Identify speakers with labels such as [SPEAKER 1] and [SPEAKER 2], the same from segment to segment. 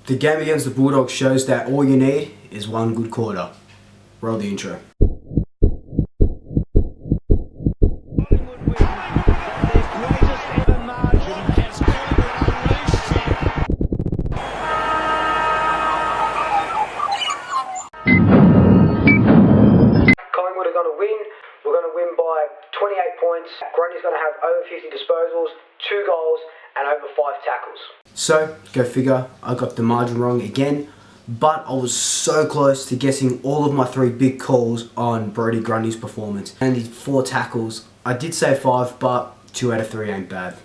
[SPEAKER 1] The game against the Bulldogs shows that all you need is one good quarter. Roll the intro. Collingwood are going to win. We're going to win by 28 points. Grundy's going to have over 50 disposals, 2 goals, and over 5 tackles. So, go figure, I got the margin wrong again, but I was so close to guessing all of my 3 big calls on Brodie Grundy's performance. Only 4 tackles. I did say 5, but 2 out of 3 ain't bad.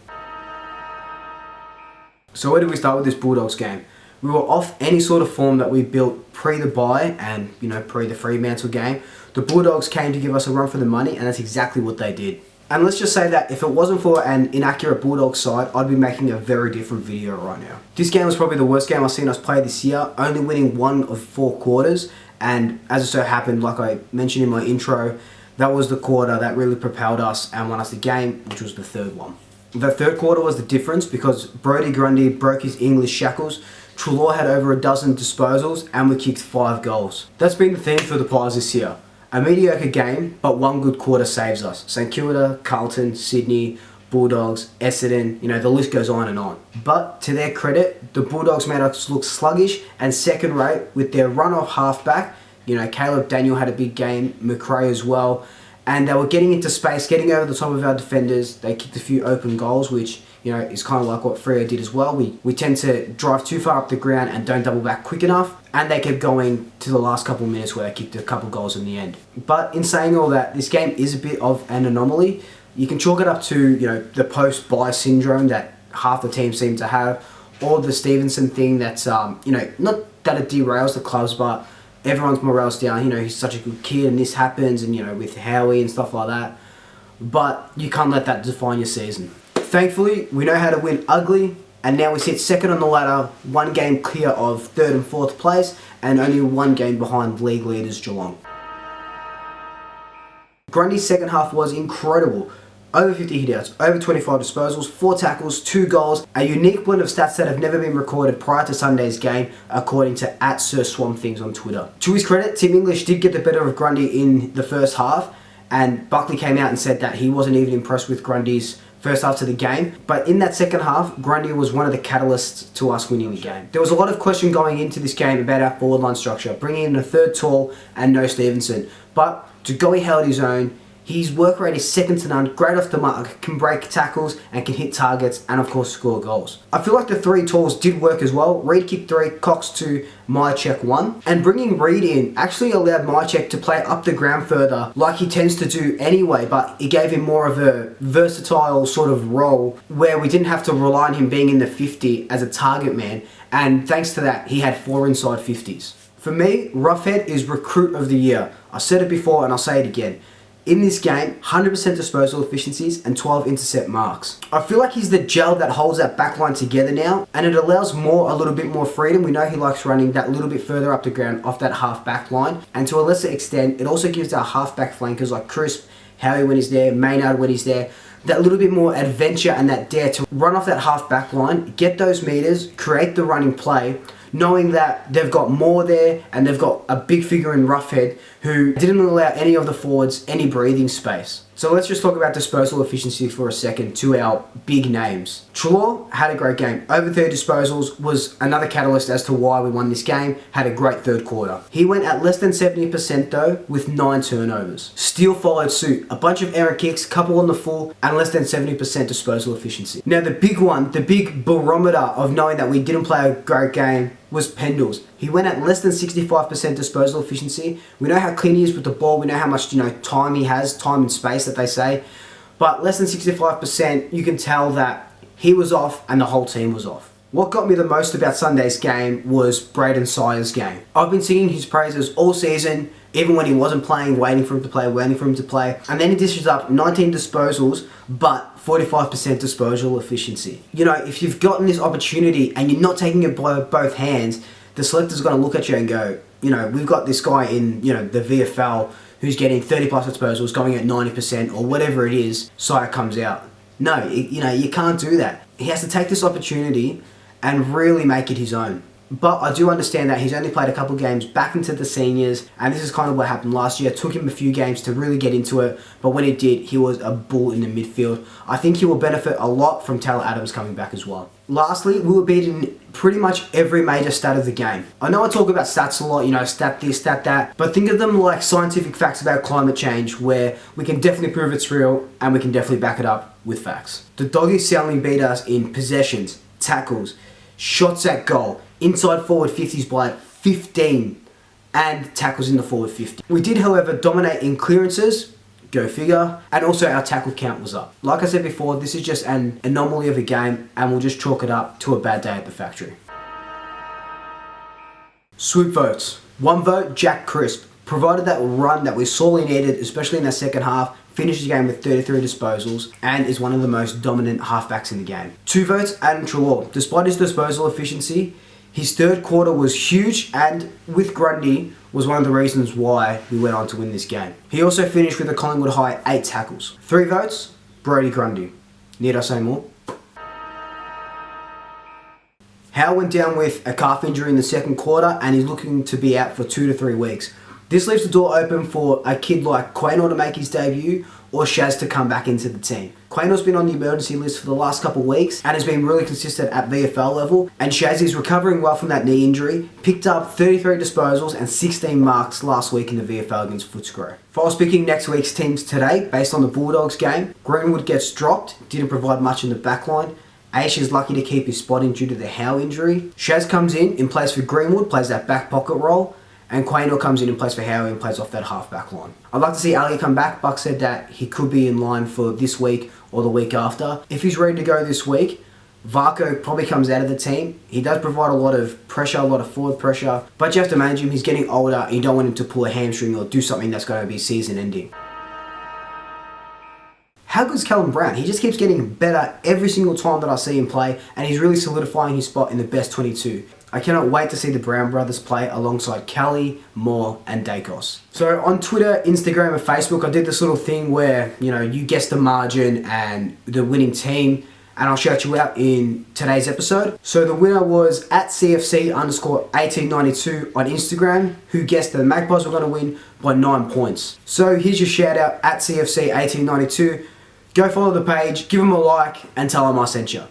[SPEAKER 1] So where did we start with this Bulldogs game? We were off any sort of form that we built pre the bye and, pre the Fremantle game. The Bulldogs came to give us a run for the money, and that's exactly what they did. And let's just say that if it wasn't for an inaccurate Bulldogs side, I'd be making a very different video right now. This game was probably the worst game I've seen us play this year, only winning 1 of 4 quarters. And as it so happened, like I mentioned in my intro, that was the quarter that really propelled us and won us the game, which was the 3rd one. The 3rd quarter was the difference because Brodie Grundy broke his English shackles, Treloar had over a dozen disposals, and we kicked 5 goals. That's been the theme for the Pies this year. A mediocre game, but 1 good quarter saves us. St Kilda, Carlton, Sydney, Bulldogs, Essendon, the list goes on and on. But to their credit, the Bulldogs made us look sluggish and second rate with their run-off halfback. Caleb Daniel had a big game, McRae as well. And they were getting into space, getting over the top of our defenders. They kicked a few open goals, which is kind of like what Freo did as well. We tend to drive too far up the ground and don't double back quick enough. And they kept going to the last couple of minutes where they kicked a couple goals in the end. But in saying all that, this game is a bit of an anomaly. You can chalk it up to, the post-bye syndrome that half the team seem to have, or the Stevenson thing that's, not that it derails the clubs, but everyone's morale's down. He's such a good kid and this happens, and, with Howie and stuff like that. But you can't let that define your season. Thankfully, we know how to win ugly, and now we sit 2nd on the ladder, 1 game clear of 3rd and 4th place, and only 1 game behind league leaders Geelong. Grundy's second half was incredible. Over 50 hitouts, over 25 disposals, 4 tackles, 2 goals, a unique blend of stats that have never been recorded prior to Sunday's game, according to @SirSwampThings on Twitter. To his credit, Tim English did get the better of Grundy in the first half, and Buckley came out and said that he wasn't even impressed with Grundy's first half to the game. But in that second half, Grundy was one of the catalysts to us winning the game. There was a lot of question going into this game about our forward line structure, bringing in a 3rd tall and no Stevenson. But Goey held his own. His work rate is second to none, great off the mark, can break tackles and can hit targets and of course score goals. I feel like the 3 talls did work as well. Reid kicked 3, Cox 2, Myercheck 1. And bringing Reid in actually allowed Myercheck to play up the ground further like he tends to do anyway, but it gave him more of a versatile sort of role where we didn't have to rely on him being in the 50 as a target man, and thanks to that he had 4 inside 50s. For me, Roughhead is Recruit of the Year. I said it before and I'll say it again. In this game, 100% disposal efficiencies and 12 intercept marks. I feel like he's the gel that holds that backline together now, and it allows a little bit more freedom. We know he likes running that little bit further up the ground off that half-back line, and to a lesser extent, it also gives our half-back flankers like Crisp, Howie when he's there, Maynard when he's there, that little bit more adventure and that dare to run off that half-back line, get those meters, create the running play, knowing that they've got more there and they've got a big figure in Roughhead who didn't allow any of the forwards any breathing space. So let's just talk about disposal efficiency for a second to our big names. Treloar had a great game. Over 30 disposals, was another catalyst as to why we won this game, had a great 3rd quarter. He went at less than 70% though, with 9 turnovers. Steele followed suit. A bunch of errant kicks, couple on the full, and less than 70% disposal efficiency. Now the big one, the big barometer of knowing that we didn't play a great game was Pendles. He went at less than 65% disposal efficiency. We know how clean he is with the ball. We know how much time he has, time and space that they say. But less than 65%, you can tell that he was off and the whole team was off. What got me the most about Sunday's game was Braden Sire's game. I've been singing his praises all season, even when he wasn't playing, waiting for him to play. And then he dishes up 19 disposals, but 45% disposal efficiency. If you've gotten this opportunity and you're not taking it by both hands, the selector's going to look at you and go, we've got this guy in, the VFL who's getting 30 plus disposals, going at 90% or whatever it is, Sire comes out. No, you can't do that. He has to take this opportunity and really make it his own. But I do understand that he's only played a couple games back into the seniors, and this is kind of what happened last year. It took him a few games to really get into it, but when he did, he was a bull in the midfield. I think he will benefit a lot from Taylor Adams coming back as well. Lastly, we were beating pretty much every major stat of the game. I know I talk about stats a lot, you know, stat this, stat that, but think of them like scientific facts about climate change, where we can definitely prove it's real and we can definitely back it up with facts. The Doggies soundly beat us in possessions, tackles, shots at goal, inside forward 50s by 15, and tackles in the forward 50. We did, however, dominate in clearances, go figure, and also our tackle count was up. Like I said before, this is just an anomaly of a game, and we'll just chalk it up to a bad day at the factory. Swoop votes. 1 vote, Jack Crisp. Provided that run that we sorely needed, especially in the second half, finished the game with 33 disposals, and is one of the most dominant halfbacks in the game. 2 votes, Adam Treloar. Despite his disposal efficiency, his third quarter was huge, and with Grundy was one of the reasons why we went on to win this game. He also finished with a Collingwood high 8 tackles. 3 votes, Brodie Grundy. Need I say more? Howe went down with a calf injury in the second quarter, and he's looking to be out for 2 to 3 weeks. This leaves the door open for a kid like Quaynor to make his debut, or Shaz to come back into the team. Quaynor's been on the emergency list for the last couple of weeks and has been really consistent at VFL level, and Shaz is recovering well from that knee injury, picked up 33 disposals and 16 marks last week in the VFL against Footscray. If I was picking next week's teams today, based on the Bulldogs game, Greenwood gets dropped, didn't provide much in the backline. Aish is lucky to keep his spot in due to the Howe injury. Shaz comes in place for Greenwood, plays that back pocket role, and Quaynor comes in and plays for Howie and plays off that half-back line. I'd like to see Ali come back. Buck said that he could be in line for this week or the week after. If he's ready to go this week, Varco probably comes out of the team. He does provide a lot of pressure, a lot of forward pressure, but you have to manage him. He's getting older and you don't want him to pull a hamstring or do something that's going to be season-ending. How good's Callum Brown? He just keeps getting better every single time that I see him play, and he's really solidifying his spot in the best 22. I cannot wait to see the Brown brothers play alongside Kelly, Moore, and Dacos. So on Twitter, Instagram, and Facebook, I did this little thing where, you know, you guess the margin and the winning team, and I'll shout you out in today's episode. So the winner was at CFC_1892 on Instagram, who guessed that the Magpies were going to win by 9 points. So here's your shout out at CFC1892. Go follow the page, give them a like, and tell them I sent you.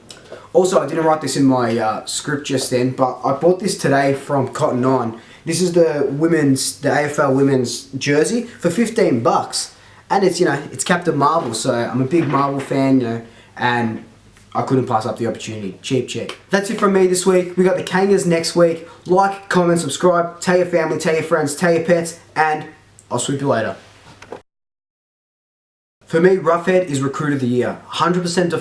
[SPEAKER 1] Also, I didn't write this in my script just then, but I bought this today from Cotton On. This is the AFL women's jersey for $15, and it's, you know, it's Captain Marvel. So I'm a big Marvel fan, you know, and I couldn't pass up the opportunity. Cheap. That's it from me this week. We got the Kangas next week. Like, comment, subscribe, tell your family, tell your friends, tell your pets, and I'll swoop you later. For me, Roughhead is Recruit of the Year. 100%